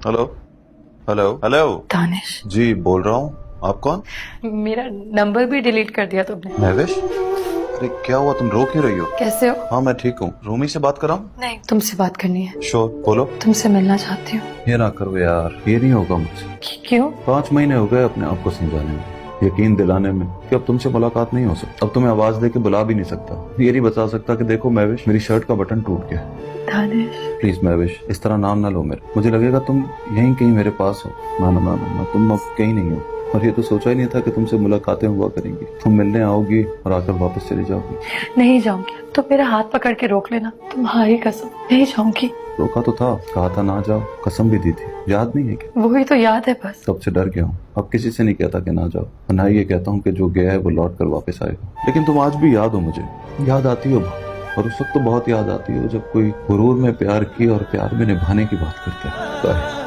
Hello hello hello. Danish, ji बोल रहा हूँ। आप कौन? मेरा नंबर भी डिलीट कर दिया तुमने। महविश, अरे क्या हुआ, तुम रो क्यों रही हो? कैसे हो? हाँ मैं ठीक हूँ। रूमी से बात कर रहा हूँ। नहीं, तुमसे बात करनी है। श्योर, बोलो। तुमसे मिलना चाहती हूँ। ये ना करो यार, ये नहीं होगा मुझसे। क्यों? 5 महीने हो गए अपने आप को समझाने में, यकीन दिलाने में कि अब तुमसे मुलाकात नहीं हो सकती। अब तुम्हें आवाज दे के बुला भी नहीं सकता, ये नहीं बता सकता कि देखो महविश मेरी शर्ट का बटन टूट गया। दानिश, प्लीज महविश, इस तरह नाम ना लो मेरे। मुझे लगेगा तुम यहीं कहीं मेरे पास हो। मानो मानो ना, तुम अब कहीं नहीं हो। और ये तो सोचा ही नहीं था कि तुमसे मुलाकातें हुआ करेंगी। तुम मिलने आओगी और आकर वापस चली जाओगी। नहीं जाऊंगी। तो मेरा हाथ पकड़ के रोक लेना, तुम्हारी कसम नहीं जाऊंगी। रोका तो था, कहा था ना जाओ, कसम भी दी थी, याद नहीं है क्या? वही तो याद है बस। तब से डर गया हूँ, अब किसी से नहीं कहता कि ना जाओ, और ना ही ये कहता हूँ कि जो गया है वो लौट कर वापस आएगा। लेकिन तुम आज भी याद हो मुझे, याद आती हो बहुत। और उस वक्त तो बहुत याद आती हो जब कोई गुरूर में प्यार की और प्यार में निभाने की बात करता है।